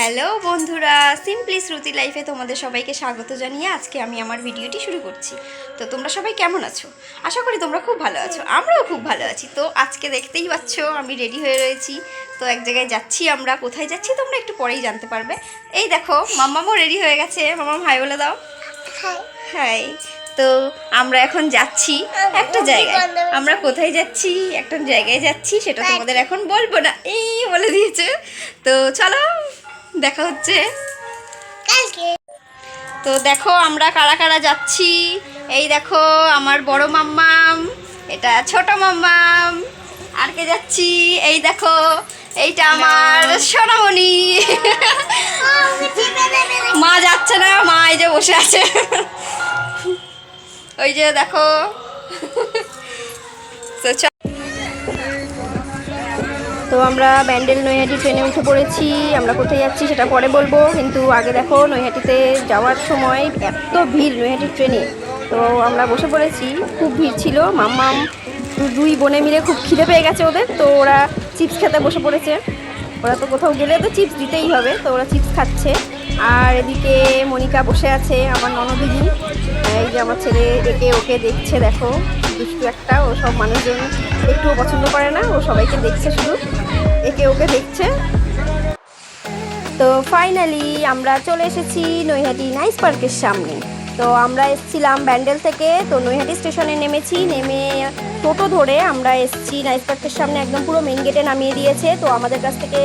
Hello বন্ধুরা, simply শ্রুতি লাইফে তোমাদের সবাইকে স্বাগত জানিয়ে আজকে আমি আমার ভিডিওটি শুরু করছি। তো তোমরা সবাই কেমন আছো? আশা করি তোমরা খুব ভালো আছো, আমরাও খুব ভালো আছি। তো আজকে দেখতেই পাচ্ছ আমি রেডি হয়ে রয়েছি। তো এক জায়গায় যাচ্ছি, আমরা কোথায় যাচ্ছি তোমরা একটু পরেই জানতে পারবে। এই দেখো মাম্মামও রেডি হয়ে গেছে। মাম্মাম হাই বলে দাও। হাই। তো আমরা এখন যাচ্ছি একটা জায়গায়। আমরা কোথায় যাচ্ছি, একটা জায়গায় যাচ্ছি, সেটা তোমাদের এখন বলবো না, এই বলে দিয়েছে। তো চলো দেখা হচ্ছে কালকে। তো দেখো আমরা কারা কারা যাচ্ছি। এই দেখো আমার বড় মাম্মাম, এটা ছোট মাম্মাম, আর কে যাচ্ছি এই দেখো, এইটা আমার সোনামণি। মা যাচ্ছে না, মা এই যে বসে আছে, ওই যে দেখো। তো আমরা ব্যান্ডেল নৈহাটি ট্রেনে উঠে পড়েছি। আমরা কোথায় যাচ্ছি সেটা পরে বলবো, কিন্তু আগে দেখো নৈহাটিতে যাওয়ার সময় এত ভিড় নৈহাটির ট্রেনে। তো আমরা বসে পড়েছি, খুব ভিড় ছিল। মাম্মাম দুই বোনে মিলে খুব খিদে পেয়ে গেছে ওদের, তো ওরা চিপস খেতে বসে পড়েছে। ওরা তো কোথাও গেলে তো চিপস দিতেই হবে, তো ওরা চিপস খাচ্ছে। আর এদিকে মনিকা বসে আছে, আমার ননদিনী। এই যে আমার ছেলে একে ওকে দেখছে, দেখো দুষ্টু একটা। ও সব মানুষজন একটুও পছন্দ করে না, ও সবাইকে দেখছে, শুধু একে ওকে দেখছে। তো ফাইনালি আমরা চলে এসেছি নৈহাটি নাইস পার্কের সামনে। তো আমরা এসেছিলাম ব্যান্ডেল থেকে, তো নৈহাটি স্টেশনে নেমেছি। নেমে টোটো ধরে আমরা এসেছি নাইস পার্কের সামনে, একদম পুরো মেন গেটে নামিয়ে দিয়েছে। তো আমাদের কাছ থেকে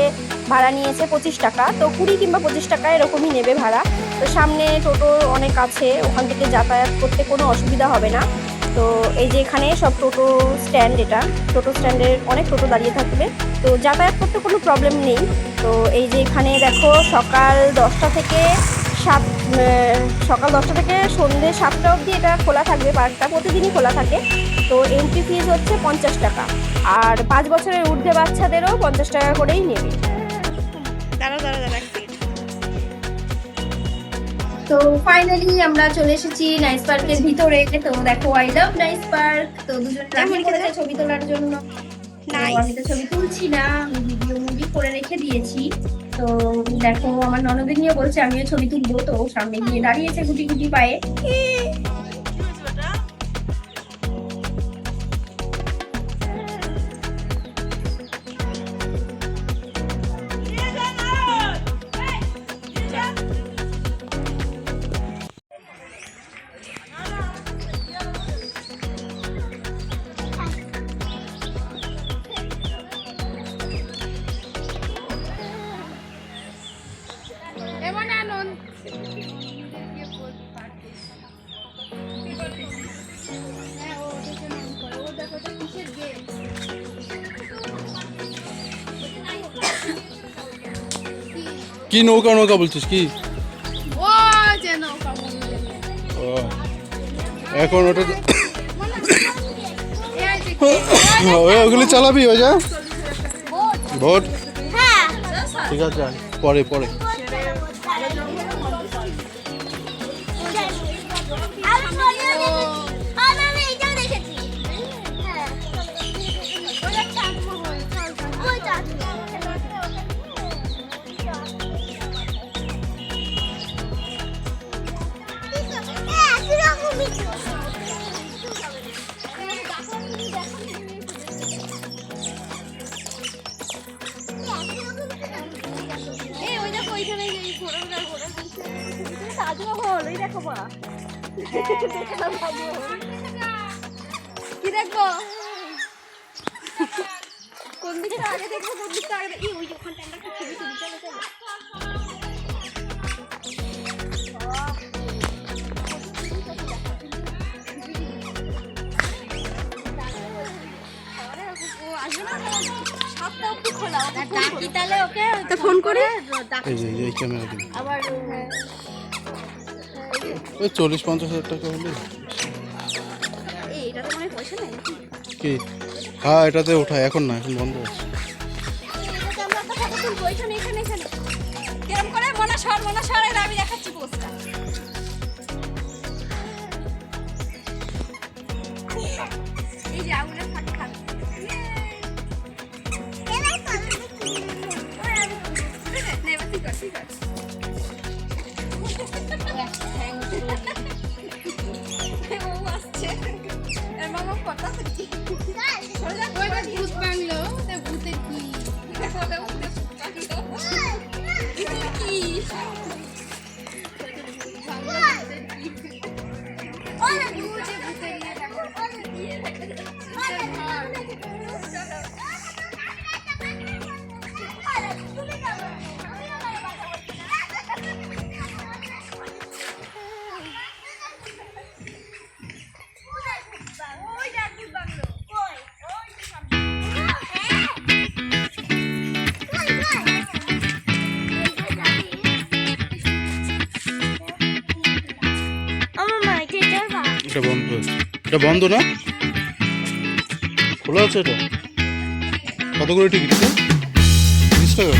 ভাড়া নিয়েছে 25 টাকা, তো 20 কিংবা 25 টাকা এরকমই নেবে ভাড়া। তো সামনে টোটো অনেক আছে, ওখান থেকে যাতায়াত করতে কোনো অসুবিধা হবে না। তো এই যে এখানে সব টোটো স্ট্যান্ড, এটা টোটো স্ট্যান্ডের অনেক টোটো দাঁড়িয়ে থাকবে, তো যাতায়াত করতে কোনো প্রবলেম নেই। তো এই যে এখানে দেখো সকাল 10টা থেকে সন্ধ্যে 7টা অবধি এটা খোলা থাকবে, পার্কটা প্রতিদিনই খোলা থাকে। তো এন্ট্রি ফিজ হচ্ছে 50 টাকা, আর 5 বছরের ঊর্ধ্বে বাচ্চাদেরও 50 টাকা করেই নেবে। তো ফাইনালি আমরা চলে এসেছি নাইস পার্কের ভিতরে। তো দেখো আই লাভ নাইস পার্ক। তো দুজন লাইন করেছে ছবি তোলার জন্য। আমি তো ছবি তুলছি না, আমি ভিডিও মুভি করে রেখে দিয়েছি। তো দেখো আমার ননদিনীও বলছে আমিও ছবি তুলবো, তো সামনে গিয়ে দাঁড়িয়েছে গুটি গুটি পায়ে। কি নৌকা নৌকা বলছিস কি? এখন ওটা ওগুলি চালাবি, ওই যা ভোট। ঠিক আছে, পরে পরে। কি দেখবো, কোন দিকটা আগে দেখবো, কোন দিকটা আগে দেখবো? ওই ওখানটা আমরা একটা ছবি তুলি, চলো চলো। ফোন করে আবার ওই 40-50 হাজার টাকা হলে এইটাতে মনে পয়সা নেই কি? হ্যাঁ, এটাতে ওঠায়, এখন না, এখন বন্ধ আছে। কিরম করে মনা সর, আমি দেখাচ্ছি পোস্টটা। এই যে আগুনের ফাঁকে খাচ্ছে। ভূত বাংলো ভূতের কি এটা বন্ধ আছে, এটা বন্ধ না, খোলা আছে। এটা কত করে টিকিট? এটা 30 টাকা।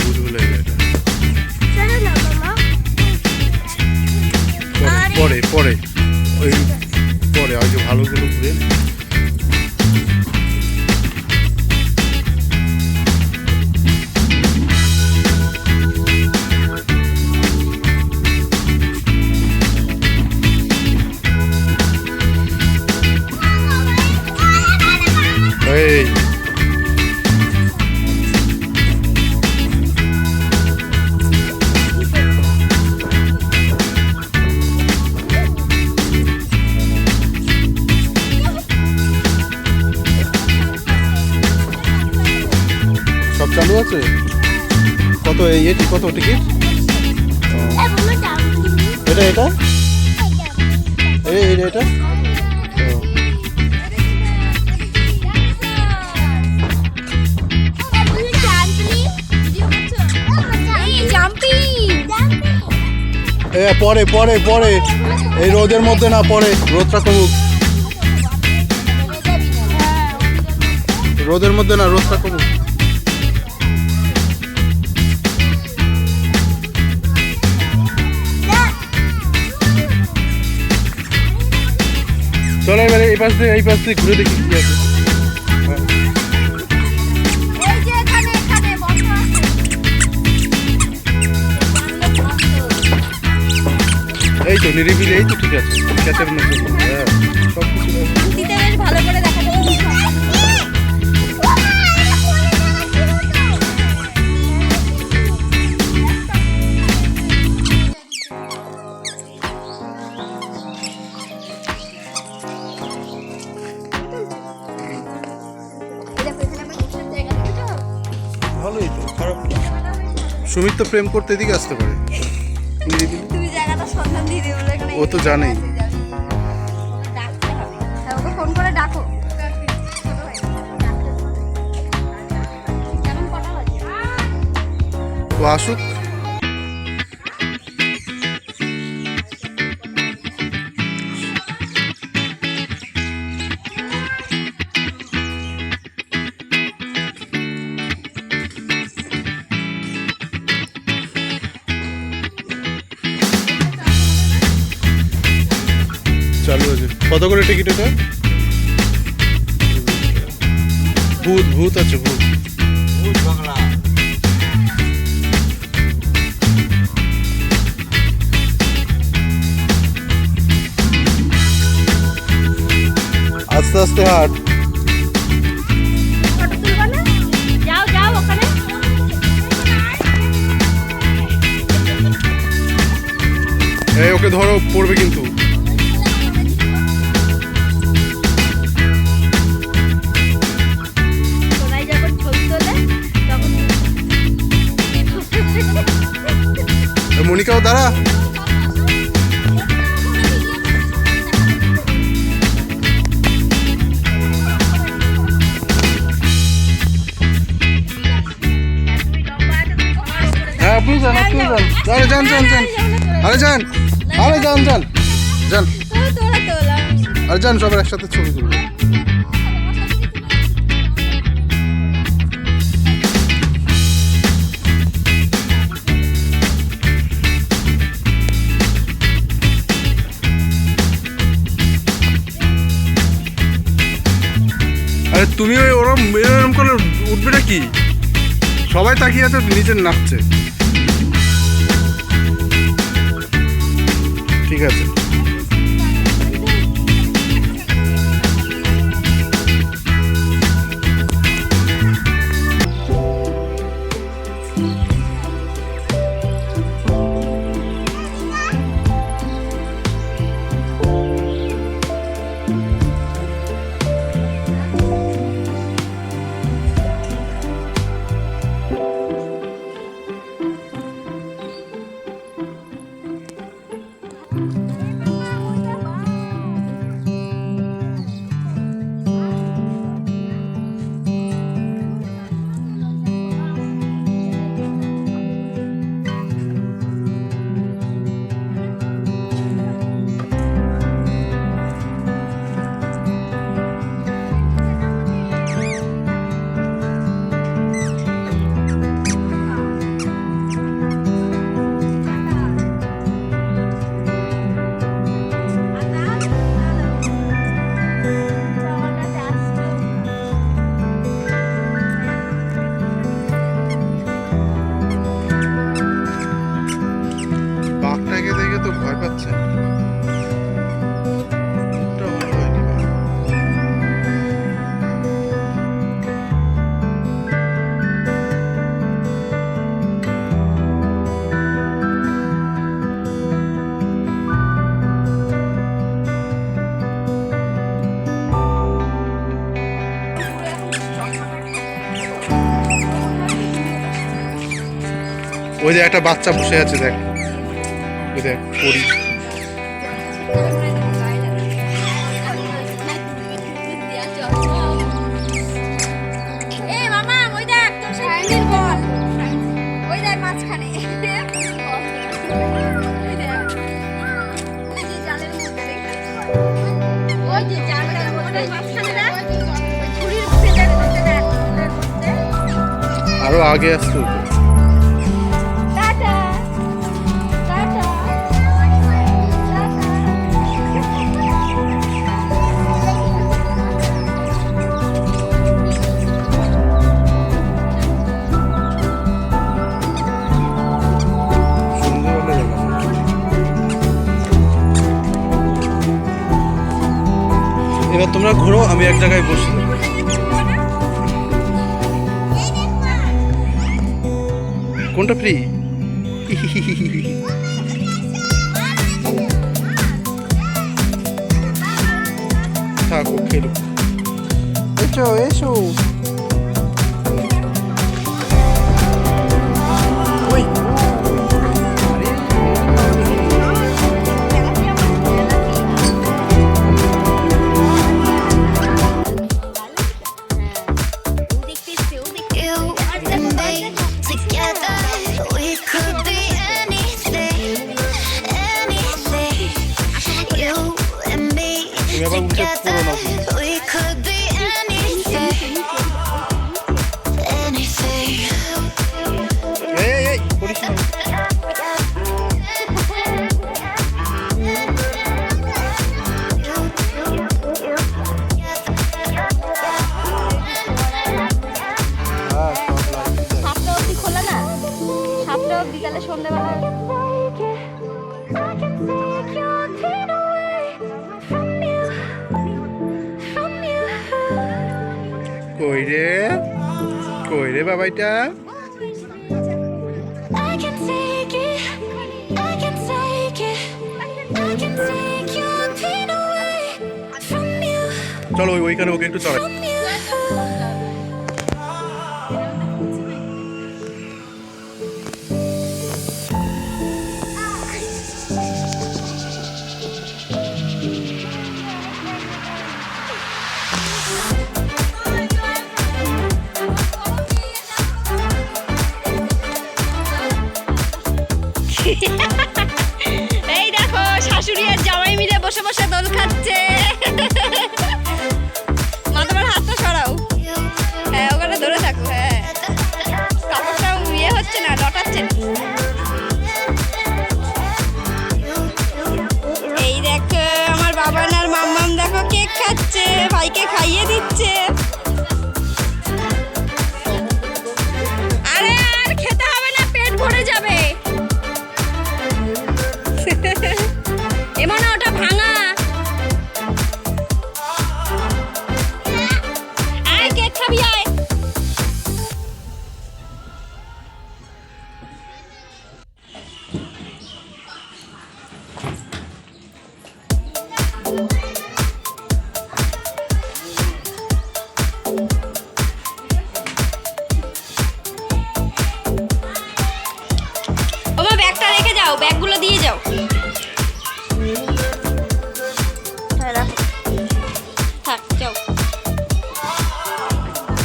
বুঝবে লাগে এটা। পরে পরে ওই পরে আগে ভালোগুলো ঘুরে। এই সব চালু আছে। কত এটি কত টিকিট? এটা এটা এটা পরে পরে পরে এই রোদের মধ্যে না, পরে রোদটা কমুক। রোদের মধ্যে না, রোদটা কমুক। চলো এবারে এই পাশ দিয়ে ঘুরে দেখি কি আছে। এই তো নিরিবিলি, এই তো ঠিক আছে। ক্যাচের মতো হ্যাঁ, সব কিছু ভালো করে দেখা যাবে। ভালোই তো, খারাপ না। সুমিত তো প্রেম করতে এদিকে আসতে পারে। তুমি জায়গাটা সন্ধান দিয়ে দিও, এখানে ও তো জানেই। ডাকতে হবে, ওকে ফোন করে ডাকো। কেমন কটা বাজে? ও আসুক। চালু আছে। কত করে টিকিট এটা? ভূত আছে, ভূত। আস্তে আস্তে হাট। যাও যাও ওখানে। এই ওকে ধরো, পড়বে কিন্তু। মনিকাও দাঁড়া। হ্যাঁ আপনি যান, আরে যান যান যান, আরে যান, আরে যান যান যান, আরে যান, সবার একসাথে ছবি তুলবো। আরে তুমি ওই ওরম করে উঠবে নাকি? সবাই তাকিয়ে আছে, নিচে নাচছে। ঠিক আছে। বাঘটাকে দেখে তো ভয় পাচ্ছে। মুখটা বড় হয়নি বাঘ। ওই যে একটা বাচ্চা বসে আছে, দেখ ওই দেখ পরি। আরো আগে আসতো। এবার তোমরা ঘোরো, আমি এক জায়গায় বসি। কোনটা ফ্রি? থাকো, খেলো। এসো এসো। ওই এবার উঠে পড়ো না। এই করিস না। বিকালে সন্ধ্যাবেলা কই রে বাবাইটা? চলো ওইখানে ওকে একটু চড়াই। এই দেখো শাশুড়ি আর জামাই মিলে বসে বসে দোল খাচ্ছে। মা তোমার হাতটা সরাও। হ্যাঁ ওখানে ধরে থাকো। হ্যাঁ কাপড়টা ইয়ে হচ্ছে না, লটাচ্ছে না। এই দেখো আমার বাবা আর মাম্মাম দেখো কেক খাচ্ছে, ভাইকে খাইয়ে দিচ্ছে। আরে যাও, ব্যাগগুলো দিয়ে যাও। হ্যাঁ, রাখো। থাক, যাও।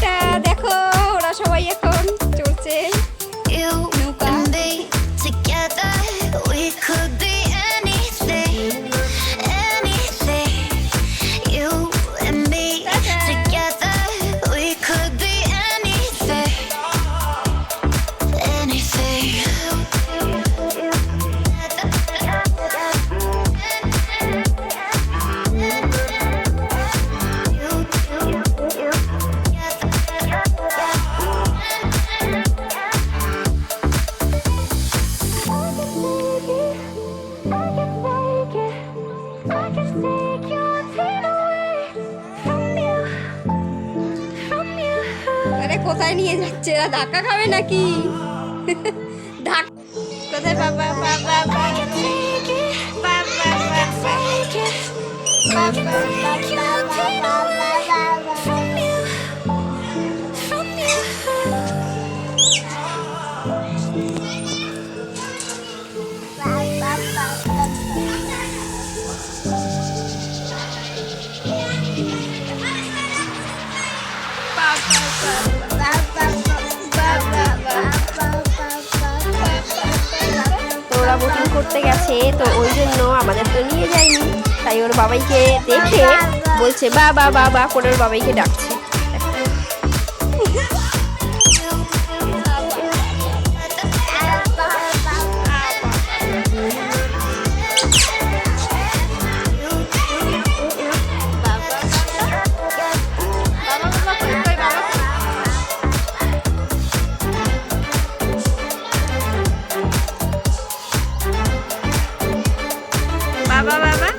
টা দেখো ওরা সবাই এখন চলছে You নৌকা। and me together, we could be anything, anything. You and me together, we could be anything, anything. আরে কোথায় নিয়ে যাচ্ছে এরা, ধাক্কা খাবে নাকি? ধাক কোথায়? বাবা বাবা বাবা তো ওরা বোটিং করতে গেছে, তো ওই জন্য আমাদের তো নিয়ে যায়নি, তাই ওর বাবাইকে দেখে বলছে বাবা বাবা করে ওর বাবাইকে ডাকছে। বাবা বাবা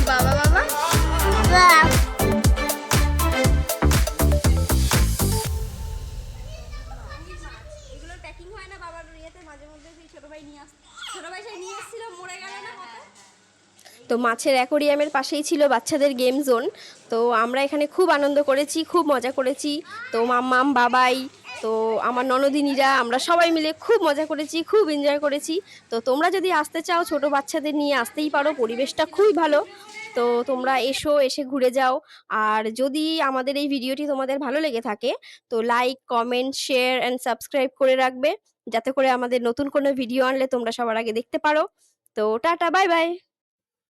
বাবা বাবা এগুলো প্যাকিং হয় না বাবার ইয়েতে, মাঝে মধ্যে সেই ছোট ভাই নিয়ে আসে, ছোট ভাই সেই নিয়ে এসেছিল, মরে গেল না কত। তো মাছের অ্যাকোরিয়ামের পাশেই ছিল বাচ্চাদের গেম জোন। তো আমরা এখানে খুব আনন্দ করেছি, খুব মজা করেছি। তো মাম্মাম, বাবাই, তো আমার ননদিনীরা, আমরা সবাই মিলে খুব মজা করেছি, খুব এনজয় করেছি। তো তোমরা যদি আসতে চাও ছোট বাচ্চাদের নিয়ে আসতেই পারো, পরিবেশটা খুবই ভালো। তো তোমরা এসো, এসে ঘুরে যাও। আর যদি আমাদের এই ভিডিওটি তোমাদের ভালো লেগে থাকে তো like, comment, share and subscribe করে রাখবে, যাতে করে আমাদের নতুন কোনো ভিডিও আনলে তোমরা সবার আগে দেখতে পারো। তো টাটা, বাই বাই।